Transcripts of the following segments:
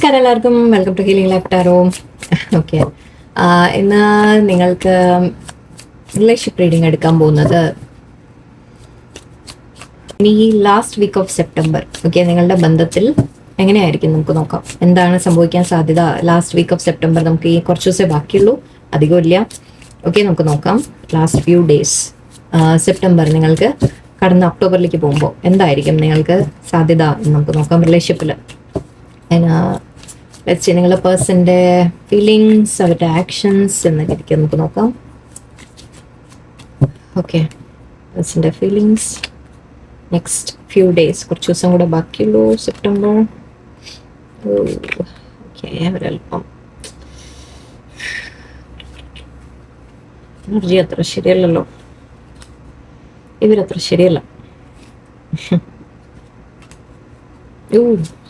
നമസ്കാരം എല്ലാവർക്കും, welcome to healing life tarot. Okay, ഇന്ന് നിങ്ങൾക്ക് റിലേഷൻഷിപ്പ് റീഡിംഗ് എടുക്കാൻ പോകുന്നത് ഇനി ഈ last week of September. Okay, നിങ്ങളുടെ ബന്ധത്തിൽ എങ്ങനെയായിരിക്കും നമുക്ക് നോക്കാം. എന്താണ് സംഭവിക്കാൻ സാധ്യത ലാസ്റ്റ് വീക്ക് ഓഫ് സെപ്റ്റംബർ? നമുക്ക് ഈ കുറച്ച് ദിവസമേ ബാക്കിയുള്ളൂ, അധികമില്ല. ഓക്കെ, നമുക്ക് നോക്കാം. ലാസ്റ്റ് ഫ്യൂ ഡേയ്സ് സെപ്റ്റംബർ നിങ്ങൾക്ക് കടന്ന് ഒക്ടോബറിലേക്ക് പോകുമ്പോൾ എന്തായിരിക്കും നിങ്ങൾക്ക് സാധ്യത എന്ന് നമുക്ക് നോക്കാം. റിലേഷൻഷിപ്പിൽ നിങ്ങളുടെ പേഴ്സൻ്റെ ഫീലിങ്സ്, അവരുടെ ആക്ഷൻസ് എന്നൊക്കെ ഇരിക്കും, നമുക്ക് നോക്കാം. ഓക്കെ, പേഴ്സൻ്റെ ഫീലിങ്സ് നെക്സ്റ്റ് ഫ്യൂ ഡേയ്സ്, കുറച്ച് ദിവസം കൂടെ ബാക്കിയുള്ളൂ സെപ്റ്റംബർ. ഓക്കെ, ഒരല്പം എനർജി അത്ര ശരിയല്ലല്ലോ, ഇവരത്ര ശരിയല്ല.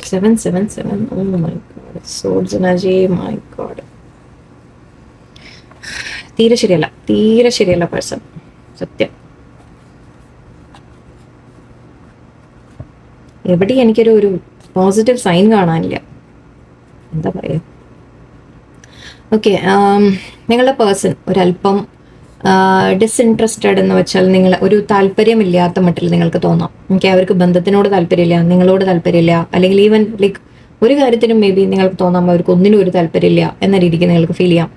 777. Oh my god, swords energy, my god. തീരെ ശരിയല്ല പേഴ്സൺ, സത്യം. എവിടെ എനിക്കൊരു പോസിറ്റീവ് സൈൻ കാണാനില്ല, എന്താ പറയുക. ഓക്കെ, നിങ്ങളുടെ പേഴ്സൺ ഒരല്പം ഡിസ്ഇൻട്രസ്റ്റഡ് എന്ന് വെച്ചാൽ നിങ്ങൾ ഒരു താല്പര്യമില്ലാത്ത മട്ടിൽ നിങ്ങൾക്ക് തോന്നാം. ഓക്കെ, അവർക്ക് ബന്ധത്തിനോട് താല്പര്യമില്ല, നിങ്ങളോട് താല്പര്യമില്ല, അല്ലെങ്കിൽ ഈവൻ ലൈക്ക് ഒരു കാര്യത്തിനും മേ ബി നിങ്ങൾക്ക് തോന്നാം അവർക്ക് ഒന്നിനും ഒരു താല്പര്യമില്ല എന്ന രീതിക്ക് നിങ്ങൾക്ക് ഫീൽ ചെയ്യാം.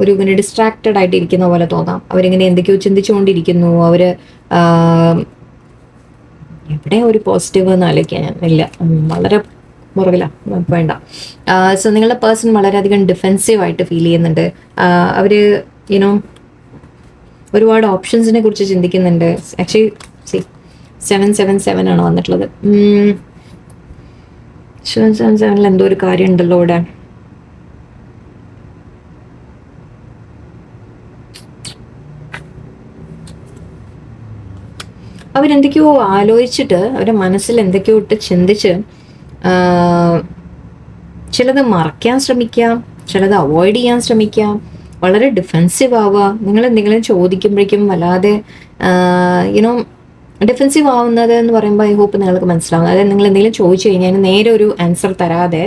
ഒരു ഇങ്ങനെ ഡിസ്ട്രാക്റ്റഡ് ആയിട്ട് ഇരിക്കുന്ന പോലെ തോന്നാം. അവരിങ്ങനെ എന്തൊക്കെയോ ചിന്തിച്ചുകൊണ്ടിരിക്കുന്നു. അവർ എവിടെ ഒരു പോസിറ്റീവ് എന്ന് ആലോചിക്കാൻ ഇല്ല, വളരെ മുറകില വേണ്ട. സോ നിങ്ങളുടെ പേഴ്സൺ വളരെയധികം ഡിഫെൻസീവ് ആയിട്ട് ഫീൽ ചെയ്യുന്നുണ്ട്. അവർ യുനോ ഒരുപാട് ഓപ്ഷൻസിനെ കുറിച്ച് ചിന്തിക്കുന്നുണ്ട്. ആക്ച്വലി 777 ആണ് വന്നിട്ടുള്ളത്. 777 എന്തോ ഒരു കാര്യം ഉണ്ടല്ലോ ഇവിടെ. അവരെന്തൊക്കെയോ ആലോചിച്ചിട്ട് അവരുടെ മനസ്സിൽ എന്തൊക്കെയോ ഇട്ട് ചിന്തിച്ച് ചിലത് മറയ്ക്കാൻ ശ്രമിക്കാം, ചിലത് അവോയ്ഡ് ചെയ്യാൻ ശ്രമിക്കാം, വളരെ ഡിഫെൻസീവ് ആവുക. നിങ്ങൾ എന്തെങ്കിലും ചോദിക്കുമ്പോഴേക്കും വല്ലാതെ യുനോ ഡിഫെൻസീവ് ആവുന്നത് എന്ന് പറയുമ്പോൾ ഐ ഹോപ്പ് നിങ്ങൾക്ക് മനസ്സിലാവും. അതായത് നിങ്ങൾ എന്തെങ്കിലും ചോദിച്ചു കഴിഞ്ഞാൽ നേരെ ഒരു ആൻസർ തരാതെ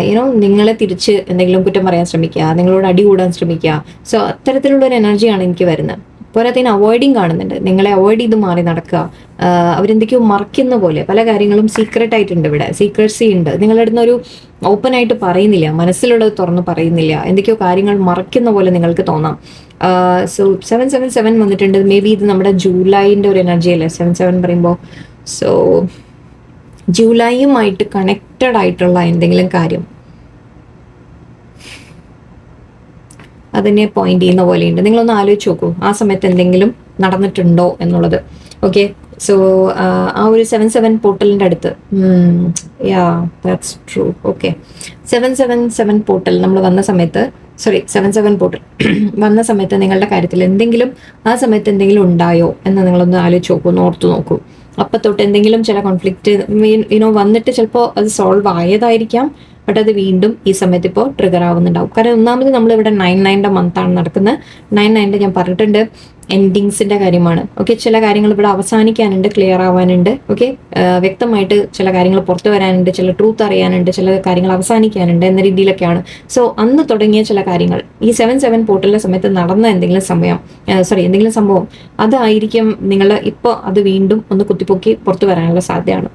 യുനോ നിങ്ങളെ തിരിച്ച് എന്തെങ്കിലും കുറ്റം പറയാൻ ശ്രമിക്കുക, നിങ്ങളോട് അടി കൂടാൻ ശ്രമിക്കുക. സോ അത്തരത്തിലുള്ളൊരു എനർജിയാണ് എനിക്ക് വരുന്നത്. പോരാത്തതിന് അവോയ്ഡിങ് കാണുന്നുണ്ട്, നിങ്ങളെ അവോയ്ഡ് ചെയ്ത് മാറി നടക്കുക. അവരെന്തൊക്കെയോ മറയ്ക്കുന്ന പോലെ പല കാര്യങ്ങളും സീക്രട്ട് ആയിട്ടുണ്ട്. ഇവിടെ സീക്രട്സി ഉണ്ട്. നിങ്ങളുടെ അടുത്ത് ഒരു ഓപ്പൺ ആയിട്ട് പറയുന്നില്ല, മനസ്സിലുള്ളത് തുറന്ന് പറയുന്നില്ല, എന്തൊക്കെയോ കാര്യങ്ങൾ മറയ്ക്കുന്ന പോലെ നിങ്ങൾക്ക് തോന്നാം. സോ 777 വന്നിട്ടുണ്ട്. മേ ബി ഇത് നമ്മുടെ ജൂലൈൻ്റെ ഒരു എനർജി അല്ലേ 77 പറയുമ്പോൾ. സോ ജൂലൈയുമായിട്ട് കണക്റ്റഡ് ആയിട്ടുള്ള എന്തെങ്കിലും കാര്യം അതിനെ പോയിന്റ് ചെയ്യുന്ന പോലെയുണ്ട്. നിങ്ങളൊന്ന് ആലോചിച്ച് നോക്കൂ, ആ സമയത്ത് എന്തെങ്കിലും നടന്നിട്ടുണ്ടോ എന്നുള്ളത്. ഓക്കെ, സോ ആ ഒരു 77 പോർട്ടലിൻ്റെ അടുത്ത് yeah that's true. Okay, 777 portal നമ്മൾ വന്ന സമയത്ത് 77 പോർട്ടൽ വന്ന സമയത്ത് നിങ്ങളുടെ കാര്യത്തിൽ എന്തെങ്കിലും ആ സമയത്ത് എന്തെങ്കിലും ഉണ്ടായോ എന്ന് നിങ്ങളൊന്ന് ആലോചിച്ച് നോക്കൂ, ഒന്ന് ഓർത്ത് നോക്കൂ. അപ്പം തൊട്ട് എന്തെങ്കിലും ചില കോൺഫ്ലിക്റ്റ് വന്നിട്ട് ചിലപ്പോൾ അത് സോൾവ് ആയതായിരിക്കാം, ബട്ട് അത് വീണ്ടും ഈ സമയത്ത് ഇപ്പോൾ ട്രിഗർ ആവുന്നുണ്ടാവും. കാരണം ഒന്നാമത് നമ്മളിവിടെ 9/9 മന്താണ് നടക്കുന്നത്. 9/9 ഞാൻ പറഞ്ഞിട്ടുണ്ട് എൻഡിങ്സിൻ്റെ കാര്യമാണ്. ഓക്കെ, ചില കാര്യങ്ങൾ ഇവിടെ അവസാനിക്കാനുണ്ട്, ക്ലിയർ ആവാനുണ്ട്. ഓക്കെ, വ്യക്തമായിട്ട് ചില കാര്യങ്ങൾ പുറത്തു വരാനുണ്ട്, ചില ട്രൂത്ത് അറിയാനുണ്ട്, ചില കാര്യങ്ങൾ അവസാനിക്കാനുണ്ട് എന്ന രീതിയിലൊക്കെയാണ്. സോ അന്ന് തുടങ്ങിയ ചില കാര്യങ്ങൾ ഈ 77 പോർട്ടലിൻ്റെ സമയത്ത് നടന്ന എന്തെങ്കിലും സംഭവം അതായിരിക്കും നിങ്ങൾ ഇപ്പോൾ അത് വീണ്ടും ഒന്ന് കുത്തിപ്പൊക്കി പുറത്തു വരാനുള്ള സാധ്യതയാണ്.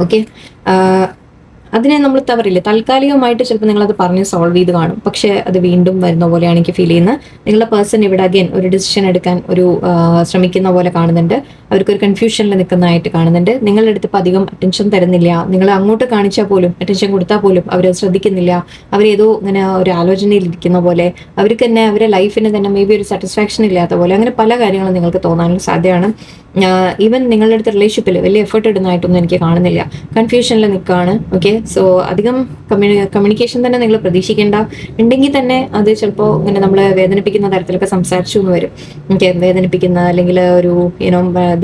ഓക്കെ, അതിനെ നമ്മൾ പറയില്ലേ, താൽക്കാലികമായിട്ട് ചിലപ്പോൾ നിങ്ങളത് പറഞ്ഞ് സോൾവ് ചെയ്ത് കാണും, പക്ഷേ അത് വീണ്ടും വരുന്ന പോലെയാണ് എനിക്ക് ഫീൽ ചെയ്യുന്നത്. നിങ്ങളുടെ പേഴ്സൺ ഇവിടെ അഗൈൻ ഒരു ഡിസിഷൻ എടുക്കാൻ ശ്രമിക്കുന്ന പോലെ കാണുന്നുണ്ട്. അവർക്കൊരു കൺഫ്യൂഷനിൽ നിൽക്കുന്നതായിട്ട് കാണുന്നുണ്ട്. നിങ്ങളുടെ അടുത്ത് ഇപ്പോൾ അധികം അറ്റൻഷൻ തരുന്നില്ല. നിങ്ങൾ അങ്ങോട്ട് കാണിച്ചാൽ പോലും, അറ്റൻഷൻ കൊടുത്താൽ പോലും അവർ ശ്രദ്ധിക്കുന്നില്ല. അവരേതോ ഇങ്ങനെ ഒരു ആലോചനയിൽ ഇരിക്കുന്ന പോലെ, അവർക്ക് തന്നെ അവരുടെ ലൈഫിന് തന്നെ മേ ബി ഒരു സാറ്റിസ്ഫാക്ഷൻ ഇല്ലാത്ത പോലെ, അങ്ങനെ പല കാര്യങ്ങളും നിങ്ങൾക്ക് തോന്നാനുള്ള സാധ്യതയാണ്. ഈവൻ നിങ്ങളുടെ അടുത്ത് റിലേഷൻഷിപ്പിൽ വലിയ എഫേർട്ട് ഇടുന്നതായിട്ടൊന്നും എനിക്ക് കാണുന്നില്ല, കൺഫ്യൂഷനിൽ നിൽക്കുകയാണ്. ഓക്കെ, സോ അധികം കമ്മ്യൂണിക്കേഷൻ തന്നെ നിങ്ങൾ പ്രതീക്ഷിക്കേണ്ട. ഉണ്ടെങ്കിൽ തന്നെ അത് ചിലപ്പോൾ ഇങ്ങനെ നമ്മളെ വേദനിപ്പിക്കുന്ന തരത്തിലൊക്കെ സംസാരിച്ചു എന്ന് വരും. ഓക്കെ, വേദനിപ്പിക്കുന്ന അല്ലെങ്കിൽ ഒരു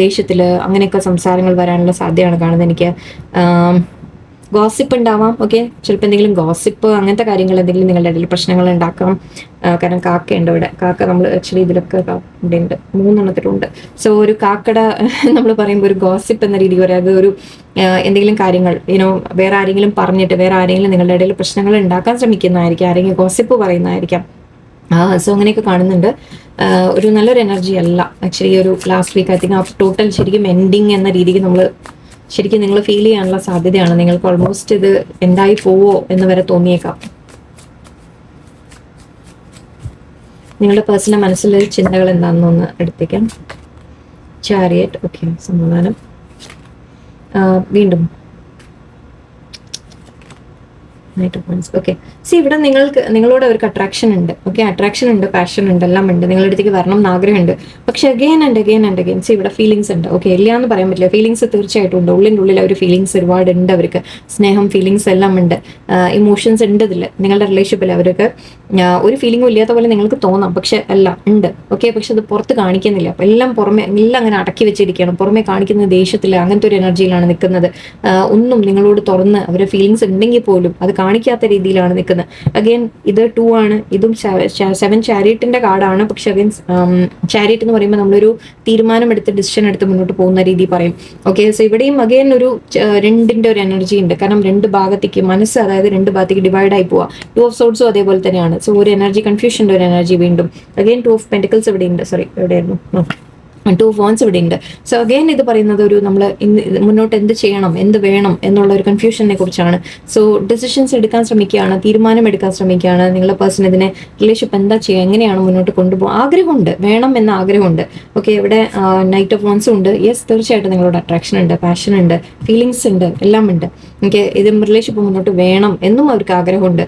ദേഷ്യത്തിൽ അങ്ങനെയൊക്കെ സംസാരങ്ങൾ വരാനുള്ള സാധ്യതയാണ് കാണുന്നത് എനിക്ക്. ഗോസിപ്പ് ഉണ്ടാവാം. ഓക്കെ, ചിലപ്പോൾ എന്തെങ്കിലും ഗോസിപ്പ് അങ്ങനത്തെ കാര്യങ്ങൾ എന്തെങ്കിലും നിങ്ങളുടെ ഇടയിൽ പ്രശ്നങ്ങൾ ഉണ്ടാക്കാം. കാരണം കാക്കയുണ്ട് ഇവിടെ. കാക്ക നമ്മൾ ആക്ച്വലി ഇതിലൊക്കെ ഇവിടെ ഉണ്ട്, 3 സോ ഒരു കാക്കട നമ്മൾ പറയുമ്പോൾ ഒരു ഗോസിപ്പ് എന്ന രീതി പറയാം. അത് ഒരു എന്തെങ്കിലും കാര്യങ്ങൾ വേറെ ആരെങ്കിലും പറഞ്ഞിട്ട് വേറെ ആരെങ്കിലും നിങ്ങളുടെ ഇടയിൽ പ്രശ്നങ്ങൾ ഉണ്ടാക്കാൻ ശ്രമിക്കുന്നതായിരിക്കും, ആരെങ്കിലും ഗോസിപ്പ് പറയുന്നതായിരിക്കാം. സോ അങ്ങനെയൊക്കെ കാണുന്നുണ്ട്. ഒരു നല്ലൊരു എനർജി അല്ല ആക്ച്വലി ഒരു ലാസ്റ്റ് വീക്ക്. ഐ തിങ്ക് ആ ടോട്ടൽ ശരിക്കും എൻഡിങ് എന്ന രീതിക്ക് നമ്മൾ ശരിക്കും നിങ്ങൾ ഫീൽ ചെയ്യാനുള്ള സാധ്യതയാണ്. നിങ്ങൾക്ക് ഓൾമോസ്റ്റ് ഇത് എന്തായി പോവോ എന്ന് വരെ തോന്നിയേക്കാം. നിങ്ങളുടെ പേഴ്സണൽ മനസ്സിലെ ചിന്തകൾ എന്താണെന്നൊന്ന് എടുത്തേക്കാം. ചാരിയറ്റ്, ഓക്കെ, സമാധാനം. വീണ്ടും ഓക്കെ, സി ഇവിടെ നിങ്ങളോട് അവർക്ക് അട്രാക്ഷൻ ഉണ്ട്. ഓക്കെ, അട്രാക്ഷൻ ഉണ്ട്, പാഷൻ ഉണ്ട്, എല്ലാം ഉണ്ട്. നിങ്ങളുടെ അടുത്തേക്ക് വരണം എന്ന് ആഗ്രഹമുണ്ട്. പക്ഷെ അഗെയിൻ ആൻഡ് അഗെയിൻ സി ഇവിടെ ഫീലിങ്സ് ഉണ്ട്. ഓക്കെ, ഇല്ല എന്ന് പറയാൻ പറ്റില്ല, ഫീലിങ്സ് തീർച്ചയായിട്ടും ഉണ്ട്. ഉള്ളിൽ ഒരു ഫീലിങ്സ് ഒരുപാട് ഉണ്ട് അവർക്ക്. സ്നേഹം, ഫീലിങ്സ് എല്ലാം ഉണ്ട്, ഇമോഷൻസ് ഉണ്ട് ഇതിൽ. നിങ്ങളുടെ റിലേഷൻഷിപ്പിൽ അവർക്ക് ഒരു ഫീലിംഗും ഇല്ലാത്ത പോലെ നിങ്ങൾക്ക് തോന്നാം, പക്ഷെ അല്ല, ഉണ്ട്. ഓക്കെ, പക്ഷെ അത് പുറത്ത് കാണിക്കുന്നില്ല. അപ്പം എല്ലാം പുറമെ എല്ലാം അങ്ങനെ അടക്കി വെച്ചിരിക്കുകയാണ്. പുറമെ കാണിക്കുന്ന ദേഷ്യത്തിൽ അങ്ങനത്തെ ഒരു എനർജിയിലാണ് നിൽക്കുന്നത്. ഒന്നും നിങ്ങളോട് തുറന്ന് അവരുടെ ഫീലിങ്സ് ഉണ്ടെങ്കിൽ പോലും അത് കാണിക്കാത്ത രീതിയിലാണ് നിൽക്കുന്നത്. അഗൈൻ ഇത് 2 ആണ്, ഇതും 7 ചാരിയറ്റിന്റെ കാർഡാണ്. പക്ഷെ അഗൈൻ ചാരിയറ്റ് എന്ന് പറയുമ്പോൾ നമ്മളൊരു തീരുമാനം എടുത്ത് ഡിസിഷൻ എടുത്ത് മുന്നോട്ട് പോകുന്ന രീതി പറയും. ഓക്കെ, സോ ഇവിടെയും അഗൈൻ ഒരു 2ന്റെ ഒരു എനർജി ഉണ്ട്. കാരണം 2 ഭാഗത്തേക്ക് മനസ്സ്, അതായത് 2 ഭാഗത്തേക്ക് ഡിവൈഡ് ആയി പോവാ. 2 ഓഫ് സോർട്സും അതേപോലെ തന്നെയാണ്. സോ ഒരു എനർജി, കൺഫ്യൂഷന്റെ ഒരു എനർജി വീണ്ടും. അഗൈൻ 2 ഓഫ് പെന്റിക്കിൾസ് ഇവിടെ ഉണ്ട്. സോറി, എവിടെയായിരുന്നു? 2 ഓഫ് വാൻസ് ഇവിടെ ഉണ്ട്. സോ അഗൈൻ ഇത് പറയുന്നത് ഒരു നമ്മൾ മുന്നോട്ട് എന്ത് ചെയ്യണം, എന്ത് വേണം എന്നുള്ള ഒരു കൺഫ്യൂഷനെ കുറിച്ചാണ്. സോ ഡിസിഷൻസ് എടുക്കാൻ ശ്രമിക്കുകയാണ്, തീരുമാനം എടുക്കാൻ ശ്രമിക്കുകയാണ്. നിങ്ങളുടെ പേഴ്സൺ ഇതിനെ റിലേഷൻഷിപ്പ് എന്താ ചെയ്യുക, എങ്ങനെയാണ് മുന്നോട്ട് കൊണ്ടുപോകും, ആഗ്രഹമുണ്ട്, വേണം എന്ന ആഗ്രഹമുണ്ട്. ഓക്കെ, ഇവിടെ നൈറ്റ് ഓഫ് വാൻസും ഉണ്ട്. യെസ്, തീർച്ചയായിട്ടും നിങ്ങളോട് അട്രാക്ഷൻ ഉണ്ട്, പാഷൻ ഉണ്ട്, ഫീലിങ്സ് ഉണ്ട്, എല്ലാം ഉണ്ട്. ഓക്കെ, ഇത് റിലേഷൻഷിപ്പ് മുന്നോട്ട് വേണം എന്നും അവർക്ക് ആഗ്രഹമുണ്ട്.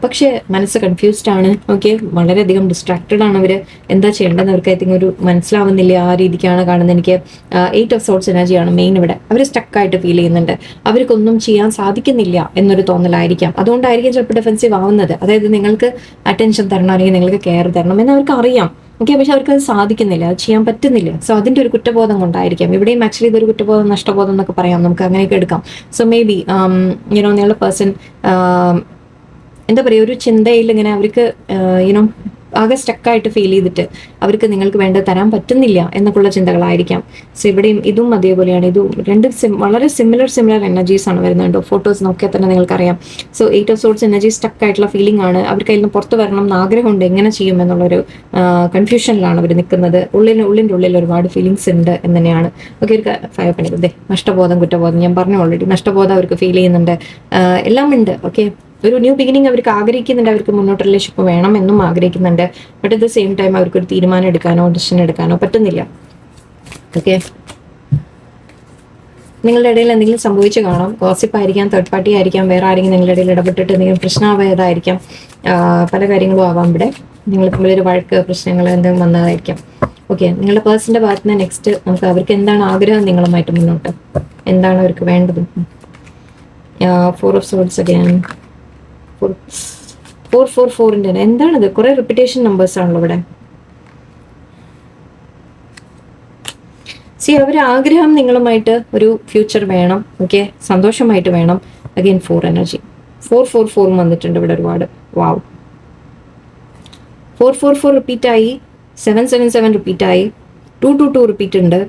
പക്ഷേ മനസ്സ് കൺഫ്യൂസ്ഡ് ആണ്. ഓക്കെ, വളരെയധികം ഡിസ്ട്രാക്റ്റഡ് ആണ് അവർ. എന്താ ചെയ്യേണ്ടതെന്ന് അവർക്ക് ഐ തിങ്ക് ഒരു മനസ്സിലാവുന്നില്ല. ആ രീതിക്കാണ് കാണുന്നത്. എനിക്ക് 8 ഓഫ് സോർട്സ് എനർജിയാണ് മെയിൻ ഇവിടെ. അവർ സ്റ്റക്കായിട്ട് ഫീൽ ചെയ്യുന്നുണ്ട്. അവർക്കൊന്നും ചെയ്യാൻ സാധിക്കുന്നില്ല എന്നൊരു തോന്നലായിരിക്കാം. അതുകൊണ്ടായിരിക്കും ചിലപ്പോൾ ഡിഫെൻസീവ് ആവുന്നത്. അതായത് നിങ്ങൾക്ക് അറ്റൻഷൻ തരണം, അല്ലെങ്കിൽ നിങ്ങൾക്ക് കെയർ തരണം എന്ന് അവർക്ക് അറിയാം. ഓക്കെ, പക്ഷെ അവർക്ക് അത് സാധിക്കുന്നില്ല, അത് ചെയ്യാൻ പറ്റുന്നില്ല. സോ അതിൻ്റെ ഒരു കുറ്റബോധം കൊണ്ടായിരിക്കാം. ഇവിടെയും ആക്ച്വലി ഇതൊരു കുറ്റബോധം, നഷ്ടബോധം എന്നൊക്കെ പറയാം, നമുക്ക് അങ്ങനെയൊക്കെ എടുക്കാം. സോ മേ ബി നിങ്ങളുടെ പേഴ്സൺ എന്താ പറയുക, ഒരു ചിന്തയിൽ ഇങ്ങനെ അവർക്ക് ആകെ സ്റ്റക്കായിട്ട് ഫീൽ ചെയ്തിട്ട് അവർക്ക് നിങ്ങൾക്ക് വേണ്ടത് തരാൻ പറ്റുന്നില്ല എന്നൊക്കെയുള്ള ചിന്തകളായിരിക്കാം. സോ ഇവിടെയും ഇതും അതേപോലെയാണ്. ഇതും 2 വളരെ സിമിലർ എനർജീസ് ആണ് വരുന്നുണ്ട്. ഫോട്ടോസ് നോക്കിയാൽ തന്നെ നിങ്ങൾക്കറിയാം. സോ 8 ഓഫ് സോർട്സ് എനർജി സ്റ്റക്കായിട്ടുള്ള ഫീലിംഗ് ആണ്. അവർക്ക് അതിൽ നിന്ന് പുറത്ത് വരണം എന്ന് ആഗ്രഹമുണ്ട്. എങ്ങനെ ചെയ്യും എന്നുള്ളൊരു കൺഫ്യൂഷനിലാണ് അവർ നിൽക്കുന്നത്. ഉള്ളിൻ്റെ ഉള്ളിൽ ഒരുപാട് ഫീലിങ്സ് ഉണ്ട് എന്ന് തന്നെയാണ്. ഓക്കെ, ഒരു ഫയർ പണിക്കുന്നത് നഷ്ടബോധം, കുറ്റബോധം ഞാൻ പറഞ്ഞു ഓൾറെഡി. നഷ്ടബോധം അവർക്ക് ഫീൽ ചെയ്യുന്നുണ്ട്, എല്ലാം ഉണ്ട്. ഓക്കെ, ഒരു ന്യൂ ബിഗിനിങ് അവർക്ക് ആഗ്രഹിക്കുന്നുണ്ട്. അവർക്ക് മുന്നോട്ട് റിലേഷൻഷിപ്പ് വേണം എന്നും ആഗ്രഹിക്കുന്നുണ്ട്. But at the same time അവർക്കൊരു തീരുമാനം എടുക്കാനോ ഡിസിഷൻ എടുക്കാനോ പറ്റുന്നില്ല. ഓക്കെ, നിങ്ങളുടെ ഇടയിൽ എന്തെങ്കിലും സംഭവിച്ചു കാണാം. ഗോസിപ്പ് ആയിരിക്കാം, തേർഡ് പാർട്ടി ആയിരിക്കാം, വേറെ ആരെങ്കിലും നിങ്ങളുടെ ഇടയിൽ ഇടപെട്ടിട്ട് എന്തെങ്കിലും പ്രശ്നമായതായിരിക്കാം. പല കാര്യങ്ങളും ആവാം. ഇവിടെ നിങ്ങൾ തമ്മിലൊരു വഴക്ക്, പ്രശ്നങ്ങൾ എന്തെങ്കിലും വന്നതായിരിക്കാം. ഓക്കെ, നിങ്ങളുടെ പേഴ്സന്റെ ഭാഗത്ത് നിന്ന് നെക്സ്റ്റ് നമുക്ക് അവർക്ക് എന്താണ് ആഗ്രഹം നിങ്ങളുമായിട്ട് മുന്നോട്ട്, എന്താണ് അവർക്ക് വേണ്ടത്. 4 ഓഫ് സോർട്സ് അഗൈൻ, 444ന്റെ എന്താണിത്? കുറെ റിപ്പീറ്റേഷൻ നമ്പേഴ്സ് ആണല്ലോ ഇവിടെ. സി അവർ ആഗ്രഹം നിങ്ങളുമായിട്ട് ഒരു ഫ്യൂച്ചർ വേണം. ഓക്കെ, സന്തോഷമായിട്ട് വേണം. അഗൈൻ 4 എനർജി, 444 വന്നിട്ടുണ്ട് ഇവിടെ ഒരുപാട്. വാവ്, 444 റിപ്പീറ്റ് ആയി, 777 റിപ്പീറ്റ് ആയി, 222 റിപ്പീറ്റ് ഉണ്ട്.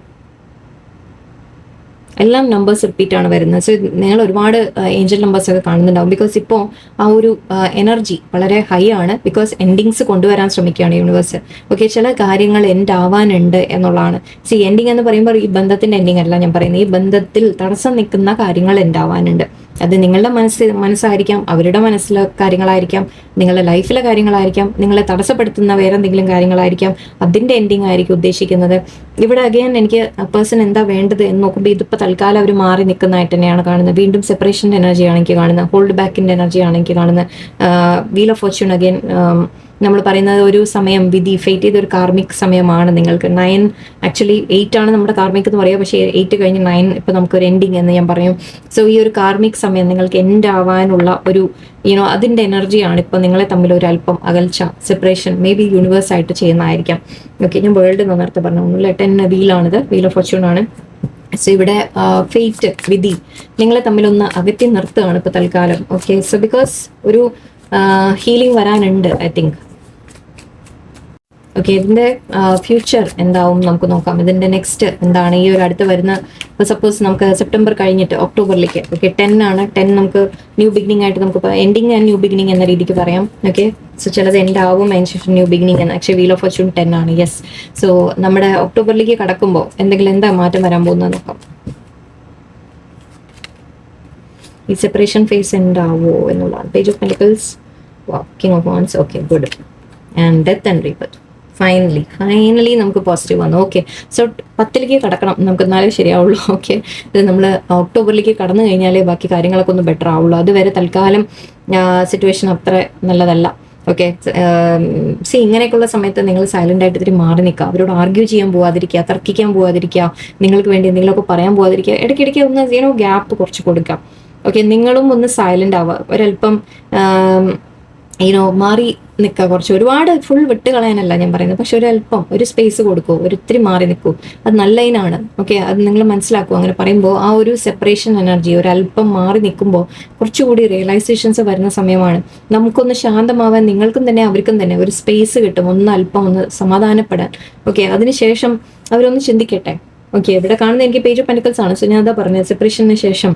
എല്ലാം നമ്പേഴ്സ് റിപ്പീറ്റ് ആണ് വരുന്നത്. സോ നിങ്ങൾ ഒരുപാട് ഏഞ്ചൽ നമ്പേഴ്സ് ഒക്കെ കാണുന്നുണ്ടാവും. ബിക്കോസ് ഇപ്പോൾ ആ ഒരു എനർജി വളരെ ഹൈ ആണ്. ബിക്കോസ് എൻഡിങ്സ് കൊണ്ടുവരാൻ ശ്രമിക്കുകയാണ് യൂണിവേഴ്സ്. ഓക്കെ, ചില കാര്യങ്ങൾ എൻഡ് ആവാനുണ്ട് എന്നുള്ളതാണ്. സി എൻഡിങ് എന്ന് പറയുമ്പോൾ ഈ ബന്ധത്തിന്റെ എൻഡിങ് അല്ല ഞാൻ പറയുന്നത്. ഈ ബന്ധത്തിൽ തടസ്സം നിൽക്കുന്ന കാര്യങ്ങൾ എൻഡ് ആവാനുണ്ട്. അത് നിങ്ങളുടെ മനസ്സായിരിക്കാം, അവരുടെ മനസ്സിലെ കാര്യങ്ങളായിരിക്കാം, നിങ്ങളുടെ ലൈഫിലെ കാര്യങ്ങളായിരിക്കാം, നിങ്ങളെ തടസ്സപ്പെടുത്തുന്ന വേറെ എന്തെങ്കിലും കാര്യങ്ങളായിരിക്കാം. അതിൻ്റെ എൻഡിങ് ആയിരിക്കും ഉദ്ദേശിക്കുന്നത്. ഇവിടെ അഗൈൻ എനിക്ക് പേഴ്സൺ എന്താ വേണ്ടത് എന്ന് നോക്കുമ്പോൾ ഇതിപ്പോൾ തൽക്കാലം അവർ മാറി നിൽക്കുന്നതായിട്ട് തന്നെയാണ് കാണുന്നത്. വീണ്ടും സെപ്പറേഷൻ്റെ എനർജിയാണ് എനിക്ക് കാണുന്നത്. ഹോൾഡ് ബാക്കിൻ്റെ എനർജിയാണ് എനിക്ക് കാണുന്നത്. വീൽ ഓഫ് ഫോർച്യൂൺ അഗൈൻ നമ്മൾ പറയുന്നത് ഒരു സമയം, വിധി, ഫേറ്റ് ചെയ്തൊരു കാർമിക് സമയമാണ് നിങ്ങൾക്ക്. 9 ആക്ച്വലി 8 ആണ് നമ്മുടെ കാർമിക് എന്ന് പറയുക. പക്ഷേ 8 കഴിഞ്ഞ് 9 ഇപ്പോൾ നമുക്കൊരു എൻഡിങ് എന്ന് ഞാൻ പറയും. സോ ഈ ഒരു കാർമിക് സമയം നിങ്ങൾക്ക് എൻഡ് ആവാനുള്ള ഒരു അതിൻ്റെ എനർജിയാണ് ഇപ്പോൾ നിങ്ങളെ തമ്മിൽ ഒരു അല്പം അകൽച്ച, സെപ്പറേഷൻ മേ ബി യൂണിവേഴ്സ് ആയിട്ട് ചെയ്യുന്നതായിരിക്കാം. ഓക്കെ, ഞാൻ വേൾഡ് എന്ന് നേരത്തെ പറഞ്ഞു. 10 വീലാണിത്, വീൽ ഓഫ് ഫോർച്യൂൺ ആണ്. സോ ഇവിടെ ഫെയ്റ്റ്, വിധി നിങ്ങളെ തമ്മിലൊന്ന് അകറ്റി നിർത്തുകയാണ് ഇപ്പോൾ തൽക്കാലം. ഓക്കെ, സോ ബിക്കോസ് ഒരു ഹീലിംഗ് വരാനുണ്ട് ഐ തിങ്ക്. ഓക്കെ, ഇതിൻ്റെ ഫ്യൂച്ചർ എന്താവും നമുക്ക് നോക്കാം. ഇതിൻ്റെ നെക്സ്റ്റ് എന്താണ് ഈ ഒരു അടുത്ത് വരുന്ന, ഇപ്പോൾ സപ്പോസ് നമുക്ക് സെപ്റ്റംബർ കഴിഞ്ഞിട്ട് ഒക്ടോബറിലേക്ക്, ഓക്കെ 10 ആണ്. 10 നമുക്ക് ന്യൂ ബിഗിനിങ് ആയിട്ട് നമുക്ക് എൻഡിങ് ആൻഡ് ന്യൂ ബിഗിനിങ് എന്ന രീതിക്ക് പറയാം. ഓക്കെ, സോ ചിലത് എൻഡ് ആവും, അതിന് ശേഷം ന്യൂ ബിഗിനിങ് എന്ന്. ആക്ച്വലി വീൽ ഓഫ് ഫോർച്യൂൺ 10 ആണ്. യെസ്, സോ നമ്മുടെ ഒക്ടോബറിലേക്ക് കടക്കുമ്പോൾ എന്തെങ്കിലും എന്താ മാറ്റം വരാൻ പോകുന്നത് നോക്കാം. ഈ സെപ്പറേഷൻ ഫേസ് എൻഡ് ആവോ എന്നുള്ളതാണ്. Page of pentacles, king of wands, okay good, and death and rebirth. Finally നമുക്ക് പോസിറ്റീവ് വന്നു. ഓക്കെ, സോ 10ലേക്ക് കടക്കണം നമുക്ക്, എന്നാലേ ശരിയാവുള്ളൂ. ഓക്കെ, ഇത് നമ്മൾ ഒക്ടോബറിലേക്ക് കടന്നു കഴിഞ്ഞാലേ ബാക്കി കാര്യങ്ങളൊക്കെ ഒന്ന് ബെറ്റർ ആവുള്ളൂ. അതുവരെ തൽക്കാലം സിറ്റുവേഷൻ അത്ര നല്ലതല്ല. ഓക്കെ, ഇങ്ങനെയൊക്കെയുള്ള സമയത്ത് നിങ്ങൾ സൈലന്റ് ആയിട്ട് ഇത്തിരി മാറി നിൽക്കുക. അവരോട് ആർഗ്യൂ ചെയ്യാൻ പോവാതിരിക്കുക, തർക്കിക്കാൻ പോവാതിരിക്കുക, നിങ്ങൾക്ക് വേണ്ടി എന്തെങ്കിലുമൊക്കെ പറയാൻ പോവാതിരിക്കുക. ഇടയ്ക്കിടയ്ക്ക് ഒന്ന് ഗ്യാപ്പ് കുറച്ച് കൊടുക്കാം. ഓക്കെ, നിങ്ങളും ഒന്ന് സൈലന്റ് ആവുക, ഒരല്പം മാറി നിൽക്കുക. കുറച്ച് ഒരുപാട് ഫുൾ വിട്ട് കളയാനല്ല ഞാൻ പറയുന്നത്, പക്ഷെ ഒരല്പം ഒരു സ്പേസ് കൊടുക്കൂ, ഒരിത്തിരി മാറി നിൽക്കൂ. അത് നല്ലതിനാണ്. ഓക്കെ, അത് നിങ്ങൾ മനസ്സിലാക്കൂ. അങ്ങനെ പറയുമ്പോൾ ആ ഒരു സെപ്പറേഷൻ എനർജി ഒരല്പം മാറി നിൽക്കുമ്പോൾ കുറച്ചുകൂടി റിയലൈസേഷൻസ് വരുന്ന സമയമാണ്. നമുക്കൊന്ന് ശാന്തമാവാൻ നിങ്ങൾക്കും തന്നെ അവർക്കും തന്നെ ഒരു സ്പേസ് കിട്ടും, ഒന്ന് അല്പം ഒന്ന് സമാധാനപ്പെടാൻ. ഓക്കെ, അതിനുശേഷം അവരൊന്ന് ചിന്തിക്കട്ടെ. ഓക്കെ, ഇവിടെ കാണുന്നത് എനിക്ക് പേജ് ഓഫ് പെന്റിക്കിൾസ് ആണ്. സോ ഞാൻ അതാ പറഞ്ഞത്, സെപ്പറേഷന് ശേഷം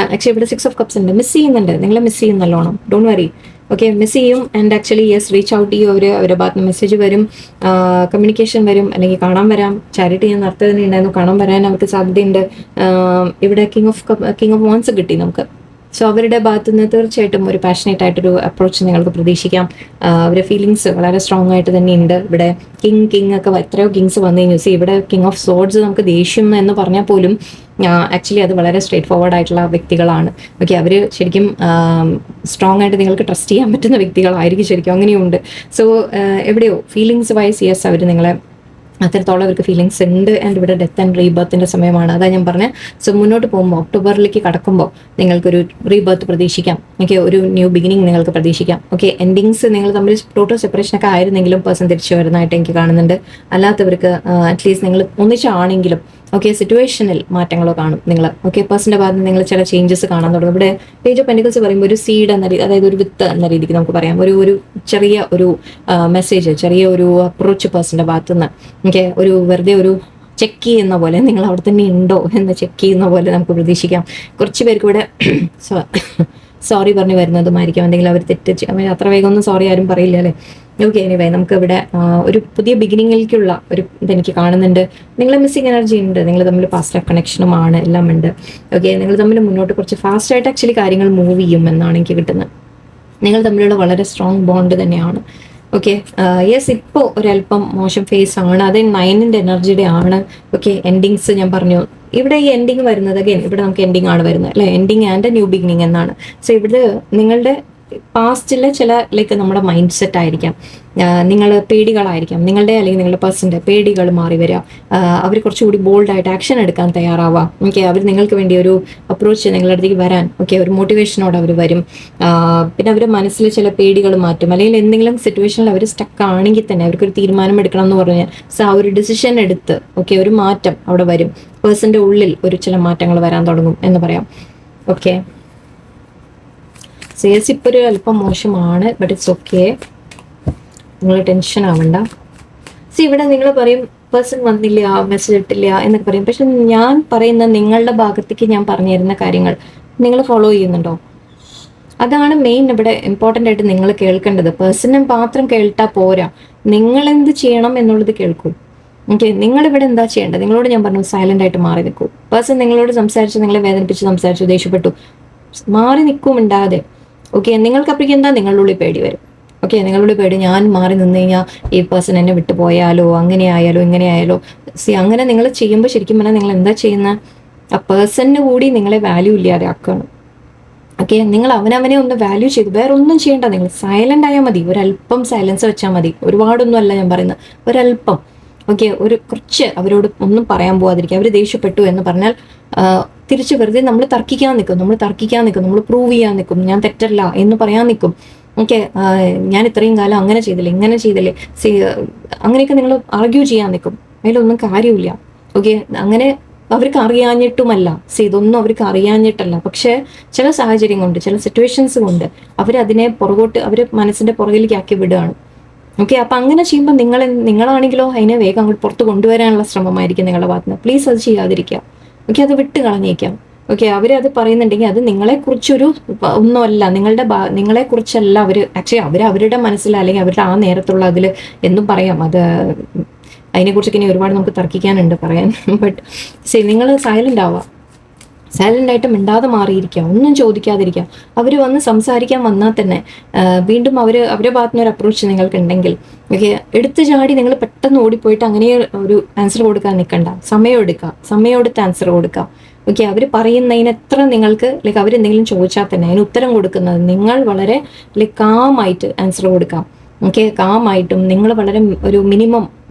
ആക്ച്വലി ഇവിടെ 6 ഓഫ് കപ്സ് ഉണ്ട്. മിസ് ചെയ്യുന്നുണ്ട്, നിങ്ങളെ മിസ് ചെയ്യും നല്ലോണം, ഡോണ്ട് വറി. ഓക്കെ, മിസ് ചെയ്യും. And actually yes, reach out ചെയ്യും. അവരുടെ ഭാഗത്ത് നിന്ന് മെസ്സേജ് വരും, കമ്മ്യൂണിക്കേഷൻ വരും, അല്ലെങ്കിൽ കാണാൻ വരാം. ചാരിറ്റി ഞാൻ നേരത്തെ തന്നെ ഉണ്ടായിരുന്നു, കാണാൻ വരാൻ അവർക്ക് സാധ്യതയുണ്ട്. ഇവിടെ കിങ് ഓഫ് വാൻഡ്സ് കിട്ടി നമുക്ക്. സോ അവരുടെ ഭാഗത്തു നിന്ന് തീർച്ചയായിട്ടും ഒരു പാഷനേറ്റ് ആയിട്ടൊരു അപ്രോച്ച് നിങ്ങൾക്ക് പ്രതീക്ഷിക്കാം. അവരുടെ ഫീലിങ്സ് വളരെ സ്ട്രോങ് ആയിട്ട് തന്നെ ഉണ്ട്. ഇവിടെ കിങ് ഒക്കെ എത്രയോ കിങ്സ് വന്നു കഴിഞ്ഞു. സോ ഇവിടെ കിങ് ഓഫ് സോഡ്സ് നമുക്ക് ദേഷ്യം എന്ന് പറഞ്ഞാൽ പോലും ആക്ച്വലി അത് വളരെ സ്ട്രേറ്റ് ഫോർവേഡ് ആയിട്ടുള്ള വ്യക്തികളാണ്. ഓക്കെ, അവർ ശരിക്കും സ്ട്രോങ് ആയിട്ട് നിങ്ങൾക്ക് ട്രസ്റ്റ് ചെയ്യാൻ പറ്റുന്ന വ്യക്തികളായിരിക്കും ശരിക്കും, അങ്ങനെയുണ്ട്. സോ എവിടെയോ ഫീലിങ്സ് വൈസ് യെസ് അവർ നിങ്ങളെ അത്രത്തോളം അവർക്ക് ഫീലിങ്സ് ഉണ്ട്. ആൻഡ് ഇവിടെ ഡെത്ത് ആൻഡ് റീബർത്തിന്റെ സമയമാണ്, അതാ ഞാൻ പറഞ്ഞത്. സോ മുന്നോട്ട് പോകുമ്പോൾ ഒക്ടോബറിലേക്ക് കടക്കുമ്പോൾ നിങ്ങൾക്കൊരു റീബർത്ത് പ്രതീക്ഷിക്കാം. ഓക്കെ, ഒരു ന്യൂ ബിഗിനിങ് നിങ്ങൾക്ക് പ്രതീക്ഷിക്കാം. ഓക്കെ, എൻഡിങ്സ് നിങ്ങൾ തമ്മിൽ ടോട്ടൽ സെപ്പറേഷൻ ഒക്കെ ആയിരുന്നെങ്കിലും പേഴ്സൺ തിരിച്ചു വരുന്നതായിട്ട് എനിക്ക് കാണുന്നുണ്ട്. അല്ലാത്തവർക്ക് അറ്റ്ലീസ്റ്റ് നിങ്ങൾ ഒന്നിച്ചാണെങ്കിലും ഓക്കെ സിറ്റുവേഷനിൽ മാറ്റങ്ങളോ കാണും നിങ്ങൾ. ഓക്കെ, പേഴ്സന്റെ ഭാഗത്ത് നിങ്ങൾ ചില ചേഞ്ചസ് കാണാൻ തുടങ്ങും. ഇവിടെ പേജ് ഓഫ് പെന്റിക്കിൾസ് പറയുമ്പോൾ ഒരു സീഡ് എന്ന രീതി, അതായത് ഒരു വിത്ത് എന്ന രീതിക്ക് നമുക്ക് പറയാം. ഒരു ചെറിയ ഒരു മെസ്സേജ്, ചെറിയ ഒരു അപ്രോച്ച് പേഴ്സന്റെ ഭാഗത്തുനിന്ന്. ഓക്കെ, ഒരു വെറുതെ ഒരു ചെക്ക് ചെയ്യുന്ന പോലെ, നിങ്ങൾ അവിടെ തന്നെ ഉണ്ടോ എന്ന് ചെക്ക് ചെയ്യുന്ന പോലെ നമുക്ക് പ്രതീക്ഷിക്കാം. കുറച്ച് പേർക്ക് ഇവിടെ സോറി പറഞ്ഞു വരുന്നതുമായിരിക്കും. എന്തെങ്കിലും അവർ തെറ്റ് അത്ര വേഗം ഒന്നും സോറി ആരും പറയില്ല അല്ലേ. ഓക്കെ, എനിവേ നമുക്ക് ഇവിടെ ഒരു പുതിയ ബിഗിനിങ്ങിലേക്കുള്ള ഒരു ഇതെനിക്ക് കാണുന്നുണ്ട്. നിങ്ങളെ മിസ്സിങ് എനർജി ഉണ്ട്, നിങ്ങൾ തമ്മിൽ പാസ്റ്റ് കണക്ഷനുമാണ്, എല്ലാം ഉണ്ട്. ഓക്കെ, നിങ്ങൾ തമ്മിൽ മുന്നോട്ട് കുറച്ച് ഫാസ്റ്റായിട്ട് ആക്ച്വലി കാര്യങ്ങൾ മൂവ് ചെയ്യും എന്നാണ് എനിക്ക് കിട്ടുന്നത്. നിങ്ങൾ തമ്മിലുള്ള വളരെ സ്ട്രോങ് ബോണ്ട് തന്നെയാണ്. ഓക്കെ, യെസ്, ഇപ്പോൾ ഒരല്പം മോശം ഫേസ് ആണ്, അത് 9ന്റെ എനർജിയുടെ ആണ്. ഓക്കെ, എൻഡിങ്സ് ഞാൻ പറഞ്ഞു. ഇവിടെ ഈ എൻഡിങ് വരുന്നത് അഗൈൻ ഇവിടെ നമുക്ക് എൻഡിങ് ആണ് വരുന്നത് അല്ലെ, എൻഡിങ് ആൻഡ് ന്യൂ ബിഗിനിങ് എന്നാണ്. സോ ഇവിടെ നിങ്ങളുടെ പാസ്റ്റിലെ ചില ലൈക്ക് നമ്മുടെ മൈൻഡ് സെറ്റ് ആയിരിക്കാം, നിങ്ങൾ പേടികളായിരിക്കാം, നിങ്ങളുടെ അല്ലെങ്കിൽ നിങ്ങളുടെ പേഴ്സൻ്റെ പേടികൾ മാറി വരിക. അവർ കുറച്ചുകൂടി ബോൾഡായിട്ട് ആക്ഷൻ എടുക്കാൻ തയ്യാറാവാം. ഓക്കെ, അവർ നിങ്ങൾക്ക് വേണ്ടി ഒരു അപ്രോച്ച് നിങ്ങളുടെ അടുത്തേക്ക് വരാൻ ഓക്കെ ഒരു മോട്ടിവേഷനോട് അവർ വരും. പിന്നെ അവരുടെ മനസ്സിൽ ചില പേടികൾ മാറ്റും. അല്ലെങ്കിൽ എന്തെങ്കിലും സിറ്റുവേഷനിൽ അവർ സ്റ്റക്ക് ആണെങ്കിൽ തന്നെ അവർക്കൊരു തീരുമാനം എടുക്കണം എന്ന് പറഞ്ഞാൽ സോ ആ ഒരു ഡിസിഷൻ എടുത്ത് ഓക്കെ ഒരു മാറ്റം അവിടെ വരും. പേഴ്സൻ്റെ ഉള്ളിൽ ഒരു ചില മാറ്റങ്ങൾ വരാൻ തുടങ്ങും എന്ന് പറയാം. ഓക്കെ, സേൽസ് ഇപ്പോൾ ഒരു അല്പം മോശമാണ്, ബട്ട് ഇറ്റ്സ് ഓക്കെ, നിങ്ങൾ ടെൻഷൻ ആവണ്ട. ഇവിടെ നിങ്ങൾ പറയും പേഴ്സൺ വന്നില്ല, മെസ്സേജ് ഇട്ടില്ല എന്നൊക്കെ പറയും. പക്ഷെ ഞാൻ പറയുന്ന നിങ്ങളുടെ ഭാഗത്തേക്ക് ഞാൻ പറഞ്ഞു തരുന്ന കാര്യങ്ങൾ നിങ്ങൾ ഫോളോ ചെയ്യുന്നുണ്ടോ? അതാണ് മെയിൻ ഇവിടെ ഇമ്പോർട്ടൻ്റ് ആയിട്ട് നിങ്ങൾ കേൾക്കേണ്ടത്. പേഴ്സണെ മാത്രം കേട്ടാൽ പോരാ, നിങ്ങൾ എന്ത് ചെയ്യണം എന്നുള്ളത് കേൾക്കൂ. ഓക്കെ, നിങ്ങളിവിടെ എന്താ ചെയ്യേണ്ടത്? നിങ്ങളോട് ഞാൻ പറഞ്ഞു സൈലന്റ് ആയിട്ട് മാറി നിൽക്കൂ. പേഴ്സൺ നിങ്ങളോട് സംസാരിച്ചു, നിങ്ങളെ വേദനിപ്പിച്ച് സംസാരിച്ചു, ദേഷ്യപ്പെട്ടു, മാറി നിൽക്കും ഉണ്ടാതെ. ഓക്കെ, നിങ്ങൾക്ക് അപ്പോഴേക്കും എന്താ നിങ്ങളുടെ ഉള്ളിൽ പേടി വരും. ഓക്കെ, നിങ്ങളുടെ പേടി ഞാൻ മാറി നിന്ന് കഴിഞ്ഞാൽ ഈ പേഴ്സൺ എന്നെ വിട്ടു പോയാലോ, അങ്ങനെ ആയാലോ, ഇങ്ങനെ ആയാലോ. അങ്ങനെ നിങ്ങൾ ചെയ്യുമ്പോൾ ശരിക്കും പറഞ്ഞാൽ നിങ്ങൾ എന്താ ചെയ്യുന്ന, ആ പേഴ്സണിന് കൂടി നിങ്ങളെ വാല്യൂ ഇല്ലാതെ ആക്കുകയാണ്. ഓക്കെ, നിങ്ങൾ അവനവനെ ഒന്ന് വാല്യൂ ചെയ്ത് വേറെ ഒന്നും ചെയ്യേണ്ട, നിങ്ങൾ സൈലന്റ് ആയാൽ മതി. ഒരല്പം സൈലൻസ് വെച്ചാൽ മതി, ഒരുപാടൊന്നും അല്ല ഞാൻ പറയുന്നത്, ഒരല്പം. ഓക്കെ, ഒരു കുറച്ച് അവരോട് ഒന്നും പറയാൻ പോവാതിരിക്കുക. അവർ ദേഷ്യപ്പെട്ടു എന്ന് പറഞ്ഞാൽ തിരിച്ച് വെറുതെ നമ്മൾ തർക്കിക്കാൻ നിൽക്കും, നമ്മൾ പ്രൂവ് ചെയ്യാൻ നിൽക്കും, ഞാൻ തെറ്റല്ല എന്ന് പറയാൻ നിൽക്കും. ഓക്കെ, ഞാൻ ഇത്രയും കാലം അങ്ങനെ ചെയ്തില്ലേ, ഇങ്ങനെ ചെയ്തില്ലേ, അങ്ങനെയൊക്കെ നിങ്ങൾ ആർഗ്യൂ ചെയ്യാൻ നിൽക്കും. അതിലൊന്നും കാര്യമില്ല. ഓക്കെ, അങ്ങനെ അവർക്ക് അറിയാഞ്ഞിട്ടുമല്ല, ഇതൊന്നും അവർക്ക് അറിയാഞ്ഞിട്ടല്ല, പക്ഷേ ചില സാഹചര്യം കൊണ്ട്, ചില സിറ്റുവേഷൻസ് കൊണ്ട് അവരതിനെ പുറകോട്ട്, അവർ മനസ്സിന്റെ പുറകിലേക്ക് ആക്കി വിടുകയാണ്. ഓക്കെ, അപ്പൊ അങ്ങനെ ചെയ്യുമ്പോൾ നിങ്ങളാണെങ്കിലോ അതിനെ വേഗം അങ്ങോട്ട് പുറത്ത് കൊണ്ടുവരാനുള്ള ശ്രമമായിരിക്കും നിങ്ങളുടെ ഭാഗത്ത്. പ്ലീസ് അത് ചെയ്യാതിരിക്കുക. ഓക്കെ, അത് വിട്ട് കളഞ്ഞേക്കാം. ഓക്കെ, അവരത് പറയുന്നുണ്ടെങ്കിൽ അത് നിങ്ങളെക്കുറിച്ചൊരു ഒന്നുമല്ല, നിങ്ങളെക്കുറിച്ചല്ല. ആക്ച്വലി അവരുടെ മനസ്സിൽ, അല്ലെങ്കിൽ അവരുടെ ആ നേരത്തുള്ള അതിൽ എന്നും പറയാം. അത് അതിനെക്കുറിച്ചൊക്കെ ഇനി ഒരുപാട് നമുക്ക് തർക്കിക്കാനുണ്ട് പറയാൻ. ബട്ട് നിങ്ങൾ സൈലന്റ് ആവുക, സൈലന്റ് ആയിട്ട് മിണ്ടാതെ മാറിയിരിക്കുക, ഒന്നും ചോദിക്കാതിരിക്കുക. അവർ വന്ന് സംസാരിക്കാൻ വന്നാൽ തന്നെ വീണ്ടും അവരുടെ ഭാഗത്തുനിന്ന് ഒരു അപ്രോച്ച് നിങ്ങൾക്ക് ഉണ്ടെങ്കിൽ, ഓക്കെ, എടുത്തു ചാടി നിങ്ങൾ പെട്ടെന്ന് ഓടിപ്പോയിട്ട് അങ്ങനെ ഒരു ആൻസർ കൊടുക്കാൻ നിൽക്കണ്ട. സമയമെടുത്ത് ആൻസർ കൊടുക്കുക. ഓക്കെ, അവർ പറയുന്നതിന് എത്ര നിങ്ങൾക്ക് അവരെന്തെങ്കിലും ചോദിച്ചാൽ തന്നെ അതിന് ഉത്തരം കൊടുക്കുന്നത് നിങ്ങൾ വളരെ കാമായിട്ട് ആൻസർ കൊടുക്കാം. ഓക്കെ, കാമായിട്ടും നിങ്ങൾ വളരെ ഒരു മിനിമം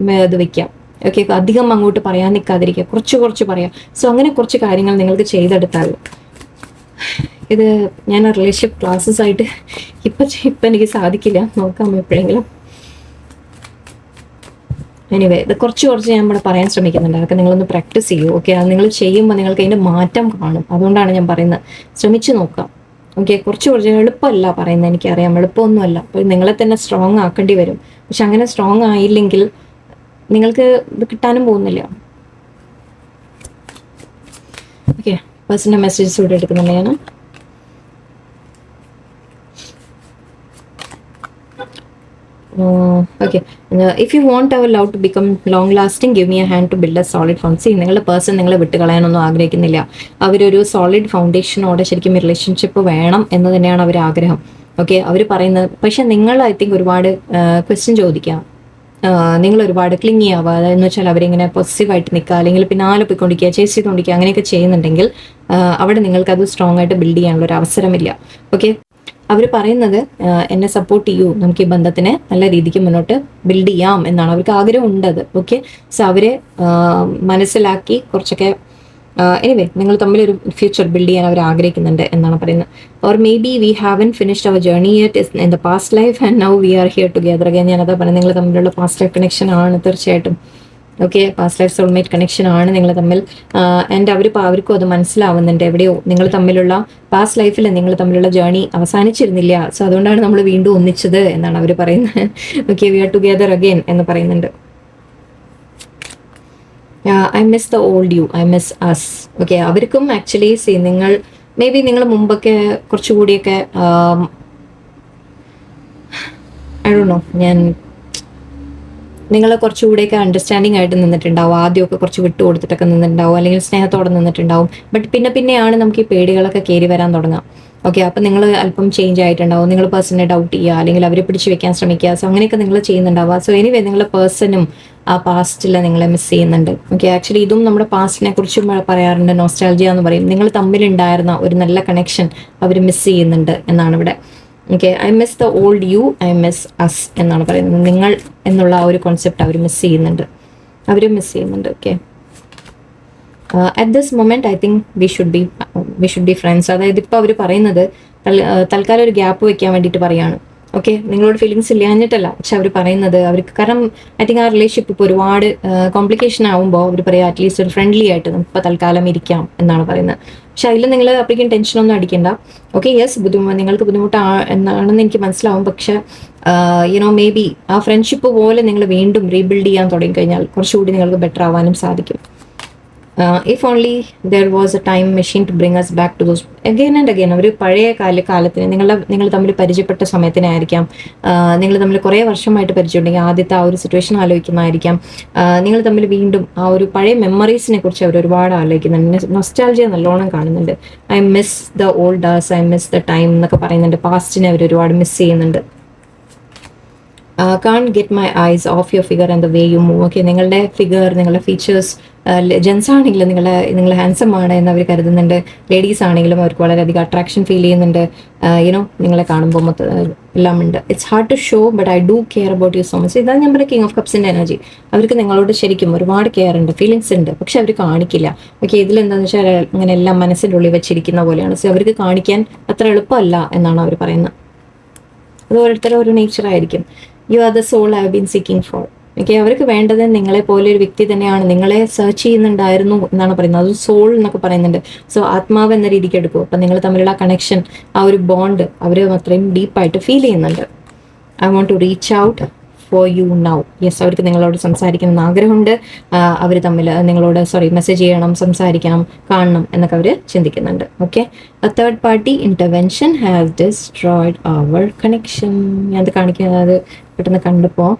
ഇത് വെക്കാം. ഓക്കെ, അധികം അങ്ങോട്ട് പറയാൻ നിൽക്കാതിരിക്കുക, കുറച്ച് പറയാം. സോ അങ്ങനെ കുറച്ച് കാര്യങ്ങൾ നിങ്ങൾക്ക് ചെയ്തെടുത്താൽ, ഇത് ഞാൻ റിലേഷൻഷിപ്പ് ക്ലാസ്സസ് ആയിട്ട് ഇപ്പം എനിക്ക് സാധിക്കില്ല, നോക്കാം എപ്പോഴെങ്കിലും. എനിവേ, ഇത് കുറച്ച് ഞാൻ ഇവിടെ പറയാൻ ശ്രമിക്കുന്നുണ്ട്. അതൊക്കെ നിങ്ങളൊന്ന് പ്രാക്ടീസ് ചെയ്യൂ. ഓക്കെ, അത് നിങ്ങൾ ചെയ്യുമ്പോൾ നിങ്ങൾക്ക് അതിൻ്റെ മാറ്റം കാണും. അതുകൊണ്ടാണ് ഞാൻ പറയുന്നത്, ശ്രമിച്ചു നോക്കാം. ഓക്കെ, കുറച്ച് എളുപ്പമല്ല പറയുന്നത്, എനിക്കറിയാം, എളുപ്പമൊന്നുമല്ല. അപ്പോൾ നിങ്ങളെ തന്നെ സ്ട്രോങ് ആക്കേണ്ടി വരും. പക്ഷെ അങ്ങനെ സ്ട്രോങ് ആയില്ലെങ്കിൽ നിങ്ങൾക്ക് ഇത് കിട്ടാനും പോകുന്നില്ല. ഓക്കെ, പേഴ്സണൽ മെസ്സേജസ് ഇവിടെ എടുക്കുന്നുണ്ട് ഞാൻ. Okay, if you want our love to become long lasting, give me a hand to build a solid foundation. നിങ്ങളുടെ പേഴ്സൺ നിങ്ങളെ വിട്ട് കളയാനൊന്നും ആഗ്രഹിക്കുന്നില്ല. അവരൊരു സോളിഡ് ഫൗണ്ടേഷനോടെ ശരിക്കും റിലേഷൻഷിപ്പ് വേണം എന്ന് തന്നെയാണ് അവർ ആഗ്രഹം. ഓക്കെ, അവർ പറയുന്നത്. പക്ഷെ നിങ്ങൾ ഐ തിങ്ക് ഒരുപാട് ക്വസ്റ്റ്യൻ ചോദിക്കാം, നിങ്ങൾ ഒരുപാട് ക്ലിങ്ങി ആവുക, അതെന്ന് വെച്ചാൽ അവരിങ്ങനെ പോസിറ്റീവായിട്ട് നിൽക്കുക, അല്ലെങ്കിൽ പിന്നാലെ പോയിക്കൊണ്ടിരിക്കുക, ചേസ് ചെയ്തുകൊണ്ടിരിക്കുക, അങ്ങനെയൊക്കെ ചെയ്യുന്നുണ്ടെങ്കിൽ അവിടെ നിങ്ങൾക്കത് സ്ട്രോങ് ആയിട്ട് ബിൽഡ് ചെയ്യാനുള്ള ഒരു അവസരമില്ല. ഓക്കെ, അവർ പറയുന്നത് എന്നെ സപ്പോർട്ട് ചെയ്യൂ, നമുക്ക് ഈ ബന്ധത്തിനെ നല്ല രീതിക്ക് മുന്നോട്ട് ബിൽഡ് ചെയ്യാം എന്നാണ് അവർക്ക് ആഗ്രഹം ഉണ്ടത്. ഓക്കെ, സോ അവരെ മനസ്സിലാക്കി കുറച്ചൊക്കെ എനിവേ നിങ്ങൾ തമ്മിലൊരു ഫ്യൂച്ചർ ബിൽഡ് ചെയ്യാൻ അവർ ആഗ്രഹിക്കുന്നുണ്ട് എന്നാണ് പറയുന്നത്. Or maybe we haven't finished our journey yet in the past life and now we are here together again. ഞാനതാ പറയുന്നത്, നിങ്ങൾ തമ്മിലുള്ള പാസ്റ്റ് ലൈഫ് കണക്ഷൻ ആണ് തീർച്ചയായിട്ടും. Okay, past life soulmate connection ആണ് നിങ്ങൾ തമ്മിൽ. ആൻഡ് അവർക്കും അത് മനസ്സിലാവുന്നുണ്ട്, എവിടെയോ നിങ്ങൾ തമ്മിലുള്ള പാസ്റ്റ് ലൈഫിൽ നിങ്ങൾ തമ്മിലുള്ള ജേർണി അവസാനിച്ചിരുന്നില്ല. സോ അതുകൊണ്ടാണ് നമ്മൾ വീണ്ടും ഒന്നിച്ചത് എന്നാണ് അവർ പറയുന്നത്. Okay, we are together again എന്ന് പറയുന്നുണ്ട്. I miss the old you, I miss us. Okay, അവർക്കും ആക്ച്വലി നിങ്ങൾ മേ ബി നിങ്ങൾ മുമ്പൊക്കെ കുറച്ചുകൂടിയൊക്കെ ഐ ഡോണ്ട് നോ, നിങ്ങൾ കുറച്ചുകൂടെയൊക്കെ അണ്ടർസ്റ്റാൻഡിങ് ആയിട്ട് നിന്നിട്ടുണ്ടാവും. ആദ്യമൊക്കെ കുറച്ച് വിട്ടുകൊടുത്തിട്ടൊക്കെ നിന്നിട്ടുണ്ടാവും, അല്ലെങ്കിൽ സ്നേഹത്തോടെ നിന്നിട്ടുണ്ടാവും. ബട്ട് പിന്നെയാണ് നമുക്ക് ഈ പേടികളൊക്കെ കയറി വരാൻ തുടങ്ങാം. ഓക്കെ, അപ്പം നിങ്ങൾ അല്പം ചേഞ്ച് ആയിട്ടുണ്ടാവും. നിങ്ങൾ പേഴ്സണെ ഡൗട്ട് ചെയ്യുക, അല്ലെങ്കിൽ അവരെ പിടിച്ച് വെക്കാൻ ശ്രമിക്കുക. സോ അങ്ങനെയൊക്കെ നിങ്ങൾ ചെയ്യുന്നുണ്ടാവുക. സോ എനിവേ, നിങ്ങളുടെ പേഴ്സണും ആ പാസ്റ്റിൽ നിങ്ങളെ മിസ് ചെയ്യുന്നുണ്ട്. ഓക്കെ, ആക്ച്വലി ഇതും നമ്മുടെ പാസ്റ്റിനെ കുറിച്ചും പറയാറുണ്ട്, നോസ്റ്റാൾജിയ എന്ന് പറയും. നിങ്ങൾ തമ്മിലുണ്ടായിരുന്ന ഒരു നല്ല കണക്ഷൻ അവർ മിസ് ചെയ്യുന്നുണ്ട് എന്നാണ് ഇവിടെ. Okay, I miss the old you, I miss us എന്നാണ് പറയുന്നത്. നിങ്ങൾ എന്നുള്ള ആ ഒരു കോൺസെപ്റ്റ് അവർ മിസ് ചെയ്യുന്നുണ്ട്, അവരും മിസ് ചെയ്യുന്നുണ്ട്. Okay, at this moment I think we should be friends. അതായത് ഇപ്പോൾ അവർ പറയുന്നത് തൽക്കാലം ഒരു ഗ്യാപ്പ് വെക്കാൻ വേണ്ടിയിട്ട് പറയാണ്. ഓക്കെ, നിങ്ങളോട് ഫീലിങ്സ് ഇല്ലാഞ്ഞിട്ടല്ല, പക്ഷെ അവർ പറയുന്നത് അവർക്ക്, കാരണം ഐ തിങ്ക് ആ റിലേഷൻഷിപ്പ് ഇപ്പോൾ ഒരുപാട് കോംപ്ലിക്കേഷൻ ആകുമ്പോൾ അവർ പറയാം അറ്റ്ലീസ്റ്റ് ഒരു ഫ്രണ്ട്ലി ആയിട്ട് നമുക്കിപ്പോൾ തൽക്കാലം ഇരിക്കാം എന്നാണ് പറയുന്നത്. പക്ഷെ അതിൽ നിങ്ങൾ അപ്പോഴേക്കും ടെൻഷനൊന്നും അടിക്കണ്ട. ഓക്കെ, യെസ്, നിങ്ങൾക്ക് എന്നാണെന്ന് എനിക്ക് മനസ്സിലാവും. പക്ഷെ മേ ബി ആ ഫ്രണ്ട്ഷിപ്പ് പോലെ നിങ്ങൾ വീണ്ടും റീബിൽഡ് ചെയ്യാൻ തുടങ്ങിക്കഴിഞ്ഞാൽ കുറച്ചുകൂടി നിങ്ങൾക്ക് ബെറ്റർ ആവാനും സാധിക്കും. If only there was a time machine to bring us back to those again and again. ഒരു പഴയ കാലത്തിന് നിങ്ങൾ തമ്മിൽ പരിചയപ്പെട്ട സമയത്തിനായിരിക്കാം, നിങ്ങൾ തമ്മിൽ കുറേ വർഷമായിട്ട് പരിചയമുണ്ടെങ്കിൽ ആദ്യത്തെ ആ ഒരു സിറ്റുവേഷൻ ആലോചിക്കുന്നതായിരിക്കാം. നിങ്ങൾ തമ്മിൽ വീണ്ടും ആ ഒരു പഴയ മെമ്മറീസിനെ കുറിച്ച് അവർ ഒരുപാട് ആലോചിക്കുന്നുണ്ട്. നൊസ്റ്റാൾജിയ നല്ലോണം കാണുന്നുണ്ട്. I miss the old days, I miss the time എന്നൊക്കെ പറയുന്നുണ്ട്. പാസ്റ്റിനെ അവർ ഒരുപാട് മിസ് ചെയ്യുന്നുണ്ട്. Can't get my eyes off your figure and the way you move. Okay, നിങ്ങളുടെ ഫിഗർ, നിങ്ങളുടെ ഫീച്ചേഴ്സ്, ജെൻസ് ആണെങ്കിലും നിങ്ങൾ ഹാൻസം ആണ് എന്ന് അവർ കരുതുന്നുണ്ട്. ലേഡീസ് ആണെങ്കിലും അവർക്ക് വളരെയധികം അട്രാക്ഷൻ ഫീൽ ചെയ്യുന്നുണ്ട്. നിങ്ങളെ കാണുമ്പോൾ എല്ലാം ഉണ്ട്. It's hard to show but I do care about you so much. ഇതാണ് നമ്മുടെ കിങ് ഓഫ് കപ്സിൻ്റെ എനർജി. അവർക്ക് നിങ്ങളോട് ശരിക്കും ഒരുപാട് കെയർ ഉണ്ട്, ഫീലിങ്സ് ഉണ്ട്, പക്ഷെ അവർ കാണിക്കില്ല. ഓക്കെ, ഇതിലെന്താണെന്ന് വെച്ചാൽ അങ്ങനെ എല്ലാം മനസ്സിൻ്റെ ഉള്ളിൽ വെച്ചിരിക്കുന്ന പോലെയാണ്. സോ അവർക്ക് കാണിക്കാൻ അത്ര എളുപ്പമല്ല എന്നാണ് അവർ പറയുന്നത്. അത് ഓരോരുത്തരും ഒരു നേച്ചറായിരിക്കും. You are the soul I have been seeking for. Okay, അവർക്ക് വേണ്ടത് നിങ്ങളെ പോലെ ഒരു വ്യക്തി തന്നെയാണ്, നിങ്ങളെ സെർച്ച് ചെയ്യുന്നുണ്ടായിരുന്നു എന്നാണ് പറയുന്നത്. അത് സോൾ എന്നൊക്കെ പറയുന്നുണ്ട്. സോ ആത്മാവ് എന്ന രീതിക്ക് എടുക്കും. അപ്പം നിങ്ങൾ തമ്മിലുള്ള കണക്ഷൻ, ആ ഒരു ബോണ്ട് അവർ അത്രയും ഡീപ്പായിട്ട് ഫീൽ ചെയ്യുന്നുണ്ട്. I want to reach out for you now. Yes, അവർക്ക് നിങ്ങളോട് സംസാരിക്കണം എന്ന് ആഗ്രഹമുണ്ട്. അവർ തമ്മിൽ നിങ്ങളോട് മെസ്സേജ് ചെയ്യണം, സംസാരിക്കണം, കാണണം എന്നൊക്കെ അവർ ചിന്തിക്കുന്നുണ്ട്. Okay, a third party intervention has destroyed our connection. ഞാനത് കാണിക്കുന്നത് പെട്ടെന്ന് കണ്ടപ്പോൾ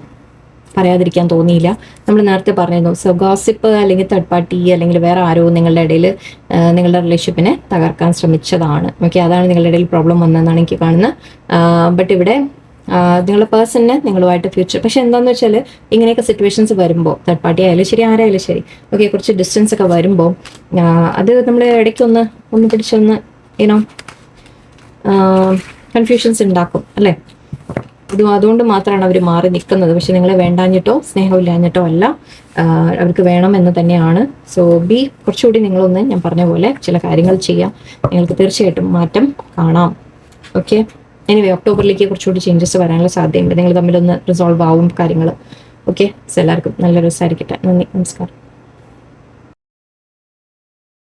പറയാതിരിക്കാൻ തോന്നിയില്ല. നമ്മൾ നേരത്തെ പറഞ്ഞിരുന്നു, സോ ഗോസിപ്പ് അല്ലെങ്കിൽ തേർഡ് പാർട്ടി അല്ലെങ്കിൽ വേറെ ആരോ നിങ്ങളുടെ ഇടയിൽ നിങ്ങളുടെ റിലേഷൻഷിപ്പിനെ തകർക്കാൻ ശ്രമിച്ചതാണ്. ഓക്കെ, അതാണ് നിങ്ങളുടെ ഇടയിൽ പ്രോബ്ലം വന്നതെന്നാണ് എനിക്ക് കാണുന്നത്. ബട്ട് ഇവിടെ നിങ്ങളുടെ പേഴ്സണിന് നിങ്ങളുമായിട്ട് ഫ്യൂച്ചർ, പക്ഷെ എന്താണെന്ന് വെച്ചാൽ ഇങ്ങനെയൊക്കെ സിറ്റുവേഷൻസ് വരുമ്പോൾ തേർഡ് പാർട്ടി ആയാലും ശരി, ആരായാലും ശരി, ഓക്കെ, കുറച്ച് ഡിസ്റ്റൻസ് ഒക്കെ വരുമ്പോൾ അത് നമ്മൾ ഇടയ്ക്കൊന്ന് പിടിച്ചൊന്ന് യുനോ കൺഫ്യൂഷൻസ് ഉണ്ടാക്കും അല്ലേ. അതുകൊണ്ട് മാത്രമാണ് അവർ മാറി നിൽക്കുന്നത്. പക്ഷെ നിങ്ങളെ വേണ്ടാഞ്ഞിട്ടോ സ്നേഹമില്ലാഞ്ഞിട്ടോ അല്ല, അവർക്ക് വേണമെന്ന് തന്നെയാണ്. സോ കുറച്ചുകൂടി നിങ്ങളൊന്ന്, ഞാൻ പറഞ്ഞ പോലെ ചില കാര്യങ്ങൾ ചെയ്യാം, നിങ്ങൾക്ക് തീർച്ചയായിട്ടും മാറ്റം കാണാം. ഓക്കെ, എനിവേ ഒക്ടോബറിലേക്ക് കുറച്ചുകൂടി ചേഞ്ചസ് വരാനുള്ള സാധ്യതയുണ്ട്. നിങ്ങൾ തമ്മിലൊന്ന് റിസോൾവ് ആവും കാര്യങ്ങൾ. ഓക്കെ, സോ എല്ലാവർക്കും നല്ല ദിവസമായിരിക്കട്ടെ. നന്ദി, നമസ്കാരം.